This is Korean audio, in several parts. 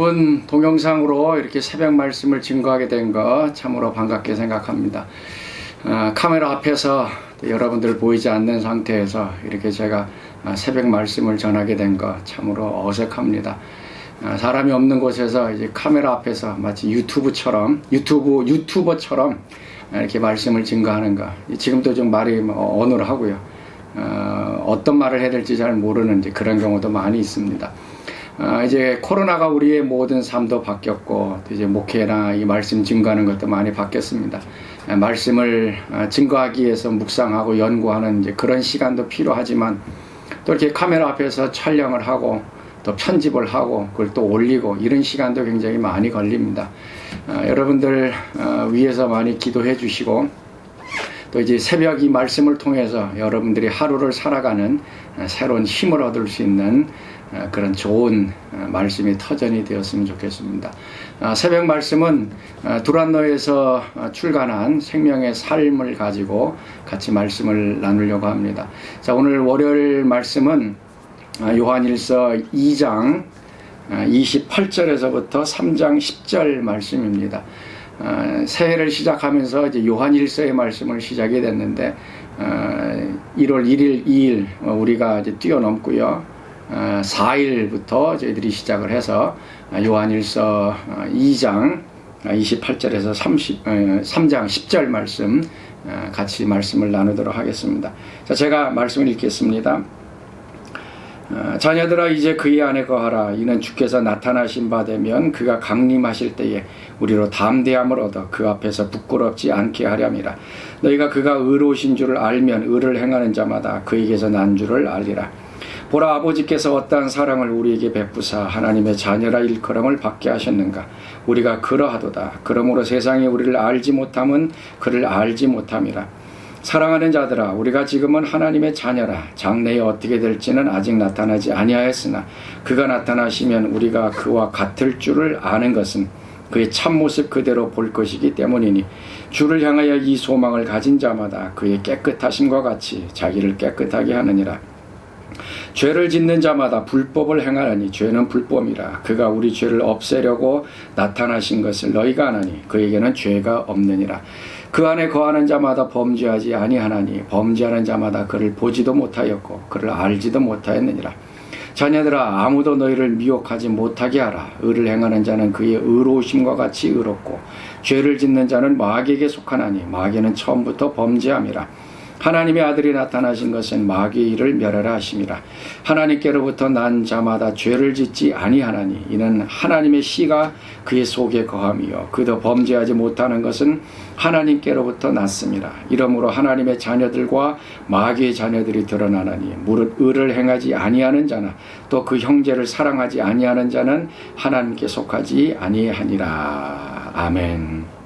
이번 동영상으로 이렇게 새벽 말씀을 증거하게 된 거 참으로 반갑게 생각합니다. 카메라 앞에서 여러분들 보이지 않는 상태에서 이렇게 제가 새벽 말씀을 전하게 된 거 참으로 어색합니다. 사람이 없는 곳에서 이제 카메라 앞에서 마치 유튜버처럼 이렇게 말씀을 증거하는 거, 지금도 좀 말이 어눌하고요. 어떤 말을 해야 될지 잘 모르는 그런 경우도 많이 있습니다. 이제 코로나가 우리의 모든 삶도 바뀌었고, 이제 목회나 이 말씀 증거하는 것도 많이 바뀌었습니다. 말씀을 증거하기 위해서 묵상하고 연구하는 이제 그런 시간도 필요하지만, 또 이렇게 카메라 앞에서 촬영을 하고 또 편집을 하고 그걸 또 올리고 이런 시간도 굉장히 많이 걸립니다. 여러분들 위해서 많이 기도해 주시고, 또 이제 새벽 이 말씀을 통해서 여러분들이 하루를 살아가는 새로운 힘을 얻을 수 있는 그런 좋은 말씀이 터전이 되었으면 좋겠습니다. 새벽 말씀은 두란노에서 출간한 생명의 삶을 가지고 같이 말씀을 나누려고 합니다. 자, 오늘 월요일 말씀은 요한일서 2장 28절에서부터 3장 10절 말씀입니다. 새해를 시작하면서 이제 요한일서의 말씀을 시작이 됐는데 1월 1일, 2일 우리가 이제 뛰어넘고요. 4일부터 저희들이 시작을 해서 요한일서 2장 28절에서 3장 10절 말씀 같이 말씀을 나누도록 하겠습니다. 자, 제가 말씀을 읽겠습니다. 자녀들아, 이제 그의 안에 거하라. 이는 주께서 나타나신 바 되면 그가 강림하실 때에 우리로 담대함을 얻어 그 앞에서 부끄럽지 않게 하렴이라. 너희가 그가 의로우신 줄을 알면 의를 행하는 자마다 그에게서 난 줄을 알리라. 보라, 아버지께서 어떠한 사랑을 우리에게 베푸사 하나님의 자녀라 일컬음을 받게 하셨는가. 우리가 그러하도다. 그러므로 세상이 우리를 알지 못함은 그를 알지 못함이라. 사랑하는 자들아, 우리가 지금은 하나님의 자녀라. 장래에 어떻게 될지는 아직 나타나지 아니하였으나 그가 나타나시면 우리가 그와 같을 줄을 아는 것은 그의 참모습 그대로 볼 것이기 때문이니, 주를 향하여 이 소망을 가진 자마다 그의 깨끗하심과 같이 자기를 깨끗하게 하느니라. 죄를 짓는 자마다 불법을 행하느니 죄는 불법이라. 그가 우리 죄를 없애려고 나타나신 것을 너희가 아나니 그에게는 죄가 없느니라. 그 안에 거하는 자마다 범죄하지 아니하나니 범죄하는 자마다 그를 보지도 못하였고 그를 알지도 못하였느니라. 자녀들아, 아무도 너희를 미혹하지 못하게 하라. 의를 행하는 자는 그의 의로우심과 같이 의롭고 죄를 짓는 자는 마귀에게 속하나니 마귀는 처음부터 범죄함이라. 하나님의 아들이 나타나신 것은 마귀의 일을 멸하라 하심이라. 하나님께로부터 난 자마다 죄를 짓지 아니하나니 이는 하나님의 씨가 그의 속에 거함이요 그도 범죄하지 못하는 것은 하나님께로부터 났음이라. 이러므로 하나님의 자녀들과 마귀의 자녀들이 드러나나니 무릇 의를 행하지 아니하는 자나 또 그 형제를 사랑하지 아니하는 자는 하나님께 속하지 아니하니라. 아멘.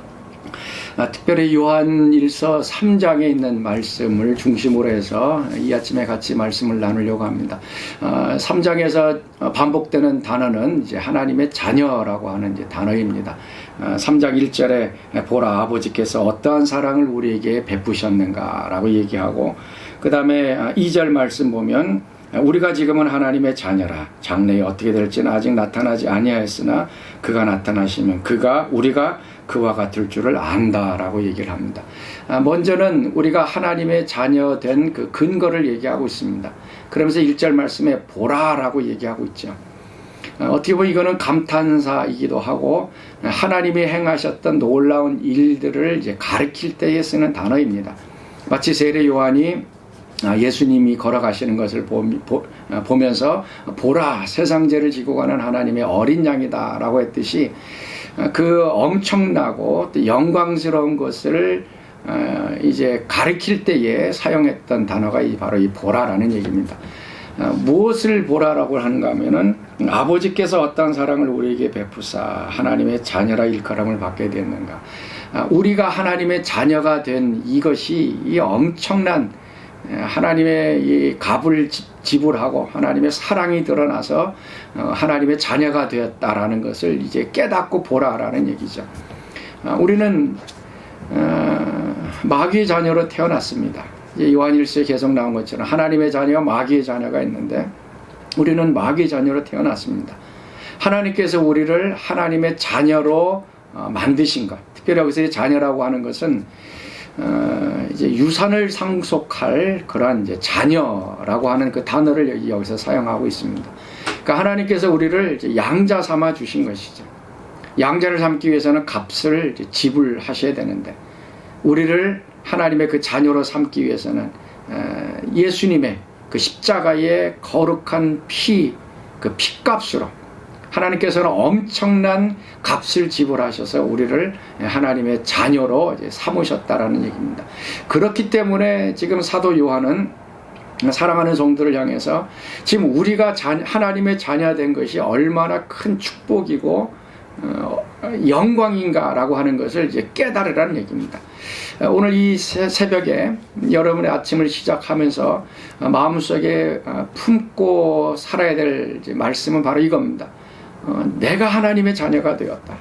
특별히 요한일서 3장에 있는 말씀을 중심으로 해서 이 아침에 같이 말씀을 나누려고 합니다. 3장에서 반복되는 단어는 이제 하나님의 자녀라고 하는 이제 단어입니다. 3장 1절에 보라, 아버지께서 어떠한 사랑을 우리에게 베푸셨는가라고 얘기하고, 그 다음에 2절 말씀 보면 우리가 지금은 하나님의 자녀라. 장래에 어떻게 될지는 아직 나타나지 아니하였으나 그가 나타나시면 우리가 그와 같을 줄을 안다라고 얘기를 합니다. 먼저는 우리가 하나님의 자녀 된 그 근거를 얘기하고 있습니다. 그러면서 1절 말씀에 보라라고 얘기하고 있죠. 어떻게 보면 이거는 감탄사이기도 하고 하나님이 행하셨던 놀라운 일들을 이제 가르칠 때에 쓰는 단어입니다. 마치 세례 요한이 예수님이 걸어가시는 것을 보면서 보라, 세상 죄를 지고 가는 하나님의 어린 양이다 라고 했듯이 그 엄청나고 또 영광스러운 것을 이제 가르칠 때에 사용했던 단어가 바로 이 보라라는 얘기입니다. 무엇을 보라라고 하는가 하면은 아버지께서 어떤 사랑을 우리에게 베푸사 하나님의 자녀라 일컬음을 받게 됐는가. 우리가 하나님의 자녀가 된 이것이 이 엄청난 하나님의 이 값을 지불하고 하나님의 사랑이 드러나서 하나님의 자녀가 되었다라는 것을 이제 깨닫고 보라라는 얘기죠. 우리는 마귀의 자녀로 태어났습니다. 요한일서에 계속 나온 것처럼 하나님의 자녀와 마귀의 자녀가 있는데 우리는 마귀의 자녀로 태어났습니다. 하나님께서 우리를 하나님의 자녀로 만드신 것. 특별히 여기서 자녀라고 하는 것은 이제 유산을 상속할 그러한 이제 자녀라고 하는 그 단어를 여기서 사용하고 있습니다. 그러니까 하나님께서 우리를 이제 양자 삼아 주신 것이죠. 양자를 삼기 위해서는 값을 지불하셔야 되는데, 우리를 하나님의 그 자녀로 삼기 위해서는 예수님의 그 십자가의 거룩한 피, 그 피값으로 하나님께서는 엄청난 값을 지불하셔서 우리를 하나님의 자녀로 삼으셨다라는 얘기입니다. 그렇기 때문에 지금 사도 요한은 사랑하는 성도를 향해서 지금 우리가 하나님의 자녀된 것이 얼마나 큰 축복이고 영광인가라고 하는 것을 이제 깨달으라는 얘기입니다. 오늘 이 새벽에 여러분의 아침을 시작하면서 마음속에 품고 살아야 될 말씀은 바로 이겁니다. 내가 하나님의 자녀가 되었다.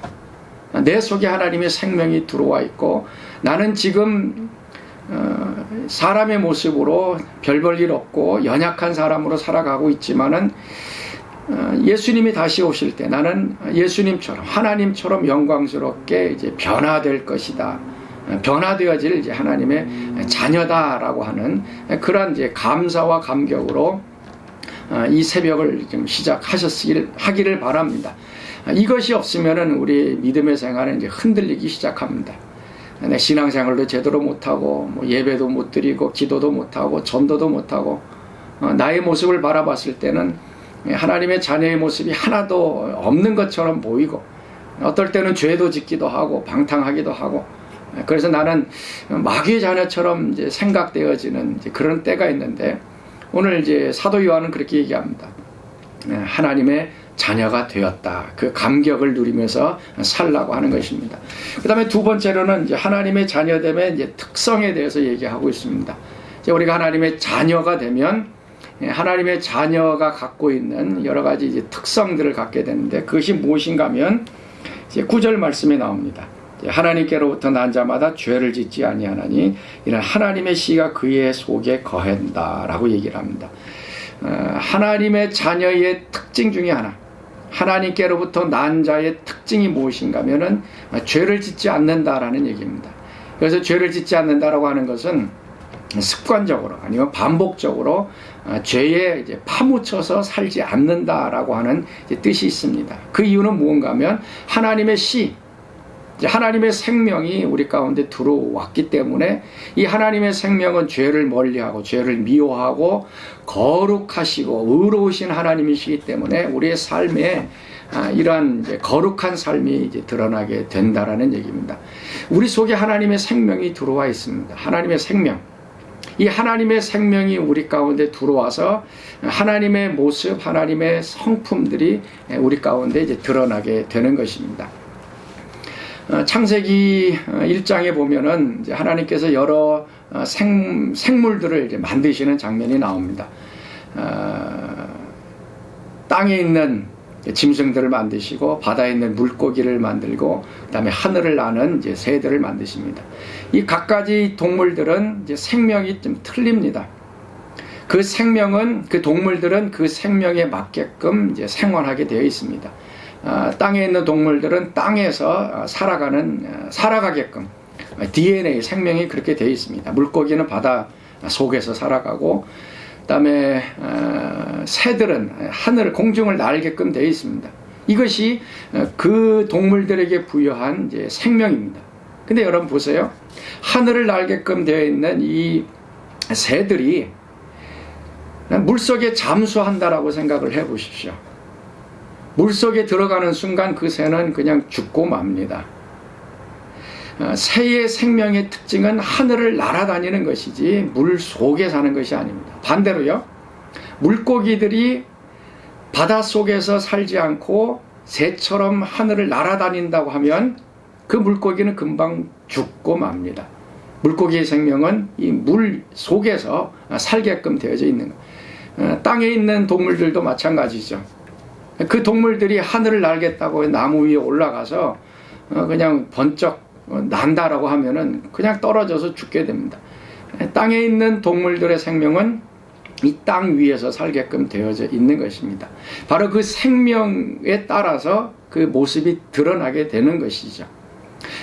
내 속에 하나님의 생명이 들어와 있고, 나는 지금 사람의 모습으로 별 볼 일 없고 연약한 사람으로 살아가고 있지만은 예수님이 다시 오실 때 나는 예수님처럼 하나님처럼 영광스럽게 이제 변화될 것이다. 변화되어질 이제 하나님의 자녀다라고 하는 그러한 이제 감사와 감격으로 이 새벽을 좀 하기를 바랍니다. 이것이 없으면은 우리 믿음의 생활은 이제 흔들리기 시작합니다. 내 신앙생활도 제대로 못하고, 예배도 못 드리고, 기도도 못하고, 전도도 못하고, 나의 모습을 바라봤을 때는 하나님의 자녀의 모습이 하나도 없는 것처럼 보이고, 어떨 때는 죄도 짓기도 하고, 방탕하기도 하고, 그래서 나는 마귀의 자녀처럼 이제 생각되어지는 이제 그런 때가 있는데, 오늘 이제 사도 요한은 그렇게 얘기합니다. 하나님의 자녀가 되었다. 그 감격을 누리면서 살라고 하는 것입니다. 그 다음에 두 번째로는 이제 하나님의 자녀됨의 이제 특성에 대해서 얘기하고 있습니다. 이제 우리가 하나님의 자녀가 되면 하나님의 자녀가 갖고 있는 여러 가지 이제 특성들을 갖게 되는데, 그것이 무엇인가 하면 이제 9절 말씀에 나옵니다. 하나님께로부터 난 자마다 죄를 짓지 아니하나니 이는 하나님의 씨가 그의 속에 거한다라고 얘기를 합니다. 하나님의 자녀의 특징 중에 하나, 하나님께로부터 난 자의 특징이 무엇인가 하면은 죄를 짓지 않는다라는 얘기입니다. 그래서 죄를 짓지 않는다라고 하는 것은 습관적으로 아니면 반복적으로 죄에 이제 파묻혀서 살지 않는다라고 하는 뜻이 있습니다. 그 이유는 무언가 하면 하나님의 씨, 하나님의 생명이 우리 가운데 들어왔기 때문에 이 하나님의 생명은 죄를 멀리하고 죄를 미워하고 거룩하시고 의로우신 하나님이시기 때문에 우리의 삶에 이러한 이제 거룩한 삶이 이제 드러나게 된다라는 얘기입니다. 우리 속에 하나님의 생명이 들어와 있습니다. 하나님의 생명. 이 하나님의 생명이 우리 가운데 들어와서 하나님의 모습, 하나님의 성품들이 우리 가운데 이제 드러나게 되는 것입니다. 창세기 1장에 보면은 이제 하나님께서 여러 생물들을 이제 만드시는 장면이 나옵니다. 땅에 있는 짐승들을 만드시고 바다에 있는 물고기를 만들고 그다음에 하늘을 나는 이제 새들을 만드십니다. 이 각가지 동물들은 이제 생명이 좀 틀립니다. 그 생명은 그 동물들은 그 생명에 맞게끔 이제 생활하게 되어 있습니다. 땅에 있는 동물들은 땅에서 살아가게끔 DNA 생명이 그렇게 되어 있습니다. 물고기는 바다 속에서 살아가고, 그다음에 새들은 하늘 공중을 날게끔 되어 있습니다. 이것이 그 동물들에게 부여한 이제 생명입니다. 근데 여러분 보세요. 하늘을 날게끔 되어 있는 이 새들이 물속에 잠수한다라고 생각을 해 보십시오. 물속에 들어가는 순간 그 새는 그냥 죽고 맙니다. 새의 생명의 특징은 하늘을 날아다니는 것이지 물 속에 사는 것이 아닙니다. 반대로요, 물고기들이 바닷속에서 살지 않고 새처럼 하늘을 날아다닌다고 하면 그 물고기는 금방 죽고 맙니다. 물고기의 생명은 이 물 속에서 살게끔 되어져 있는 것. 땅에 있는 동물들도 마찬가지죠. 그 동물들이 하늘을 날겠다고 나무 위에 올라가서 그냥 번쩍 난다라고 하면은 그냥 떨어져서 죽게 됩니다. 땅에 있는 동물들의 생명은 이 땅 위에서 살게끔 되어져 있는 것입니다. 바로 그 생명에 따라서 그 모습이 드러나게 되는 것이죠.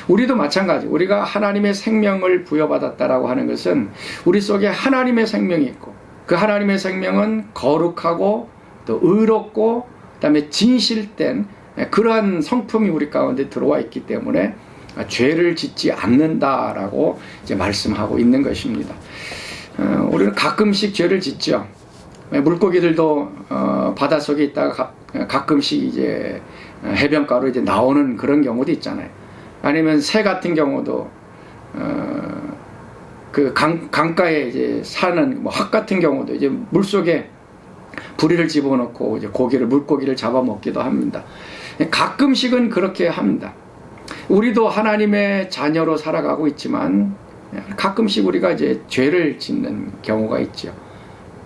우리도 마찬가지. 우리가 하나님의 생명을 부여받았다라고 하는 것은 우리 속에 하나님의 생명이 있고, 그 하나님의 생명은 거룩하고 또 의롭고 그다음에 진실된 그러한 성품이 우리 가운데 들어와 있기 때문에 죄를 짓지 않는다라고 이제 말씀하고 있는 것입니다. 우리는 가끔씩 죄를 짓죠. 물고기들도 바닷속에 있다가 가끔씩 이제 해변가로 이제 나오는 그런 경우도 있잖아요. 아니면 새 같은 경우도 그 강가에 이제 사는 학 같은 경우도 이제 물속에 부리를 집어넣고 이제 물고기를 잡아먹기도 합니다. 가끔씩은 그렇게 합니다. 우리도 하나님의 자녀로 살아가고 있지만 가끔씩 우리가 이제 죄를 짓는 경우가 있죠.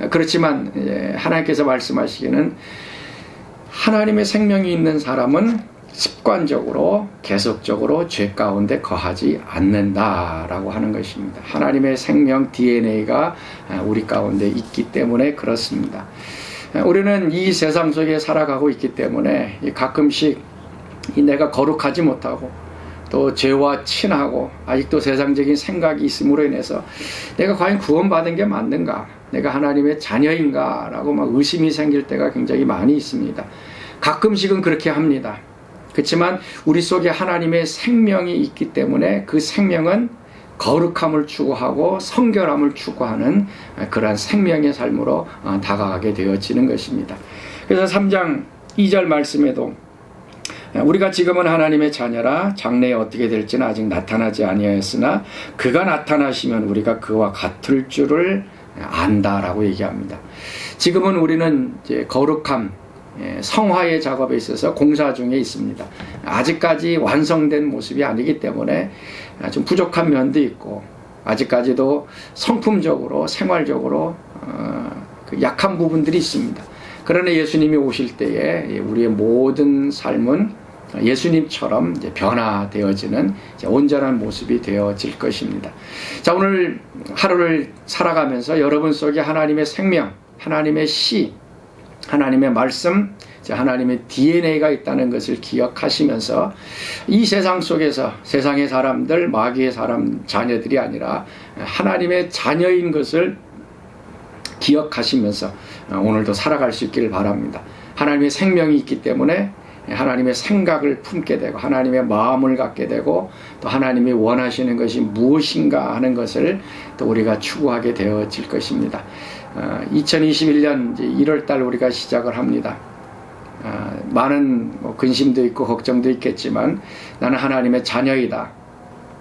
그렇지만 하나님께서 말씀하시기는 하나님의 생명이 있는 사람은 습관적으로 계속적으로 죄 가운데 거하지 않는다라고 하는 것입니다. 하나님의 생명 DNA가 우리 가운데 있기 때문에 그렇습니다. 우리는 이 세상 속에 살아가고 있기 때문에 가끔씩 내가 거룩하지 못하고 또 죄와 친하고 아직도 세상적인 생각이 있음으로 인해서 내가 과연 구원받은 게 맞는가, 내가 하나님의 자녀인가 라고 막 의심이 생길 때가 굉장히 많이 있습니다. 가끔씩은 그렇게 합니다. 그렇지만 우리 속에 하나님의 생명이 있기 때문에 그 생명은 거룩함을 추구하고 성결함을 추구하는 그러한 생명의 삶으로 다가가게 되어지는 것입니다. 그래서 3장 2절 말씀에도 우리가 지금은 하나님의 자녀라 장래에 어떻게 될지는 아직 나타나지 아니하였으나 그가 나타나시면 우리가 그와 같을 줄을 안다라고 얘기합니다. 지금은 우리는 이제 거룩함, 성화의 작업에 있어서 공사 중에 있습니다. 아직까지 완성된 모습이 아니기 때문에 좀 부족한 면도 있고 아직까지도 성품적으로 생활적으로 약한 부분들이 있습니다. 그러나 예수님이 오실 때에 우리의 모든 삶은 예수님처럼 이제 변화되어지는 이제 온전한 모습이 되어질 것입니다. 자, 오늘 하루를 살아가면서 여러분 속에 하나님의 생명, 하나님의 시, 하나님의 말씀, 하나님의 DNA가 있다는 것을 기억하시면서 이 세상 속에서 세상의 사람들, 마귀의 자녀들이 아니라 하나님의 자녀인 것을 기억하시면서 오늘도 살아갈 수 있기를 바랍니다. 하나님의 생명이 있기 때문에 하나님의 생각을 품게 되고 하나님의 마음을 갖게 되고 또 하나님이 원하시는 것이 무엇인가 하는 것을 또 우리가 추구하게 되어질 것입니다. 2021년 1월달 우리가 시작을 합니다. 많은 근심도 있고 걱정도 있겠지만 나는 하나님의 자녀이다.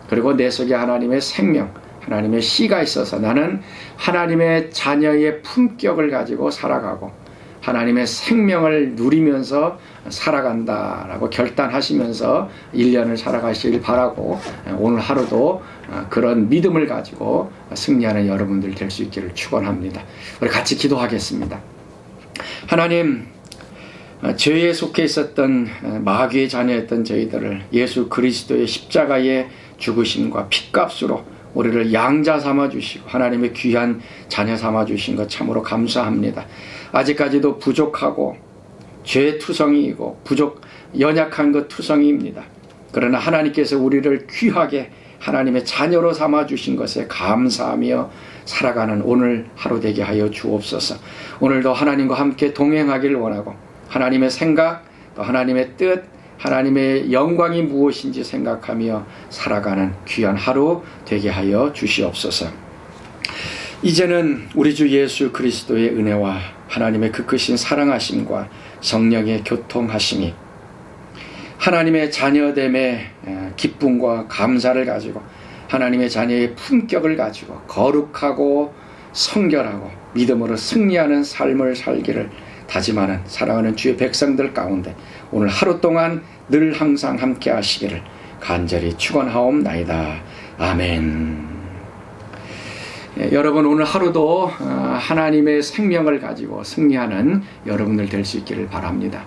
그리고 내 속에 하나님의 생명, 하나님의 씨가 있어서 나는 하나님의 자녀의 품격을 가지고 살아가고 하나님의 생명을 누리면서 살아간다라고 결단하시면서 1년을 살아가시길 바라고 오늘 하루도 그런 믿음을 가지고 승리하는 여러분들 될 수 있기를 축원합니다. 우리 같이 기도하겠습니다. 하나님, 죄에 속해 있었던 마귀의 자녀였던 저희들을 예수 그리스도의 십자가의 죽으심과 핏값으로 우리를 양자 삼아 주시고 하나님의 귀한 자녀 삼아 주신 것 참으로 감사합니다. 아직까지도 부족하고 죄투성이이고 연약한 것 투성이입니다. 그러나 하나님께서 우리를 귀하게 하나님의 자녀로 삼아 주신 것에 감사하며 살아가는 오늘 하루 되게 하여 주옵소서. 오늘도 하나님과 함께 동행하기를 원하고 하나님의 생각, 또 하나님의 뜻, 하나님의 영광이 무엇인지 생각하며 살아가는 귀한 하루 되게 하여 주시옵소서. 이제는 우리 주 예수 그리스도의 은혜와 하나님의 그 크신 사랑하심과 성령의 교통하심이 하나님의 자녀됨의 기쁨과 감사를 가지고 하나님의 자녀의 품격을 가지고 거룩하고 성결하고 믿음으로 승리하는 삶을 살기를 다짐하는 사랑하는 주의 백성들 가운데 오늘 하루 동안 늘 항상 함께 하시기를 간절히 축원하옵나이다. 아멘. 여러분 오늘 하루도 하나님의 생명을 가지고 승리하는 여러분들 될 수 있기를 바랍니다.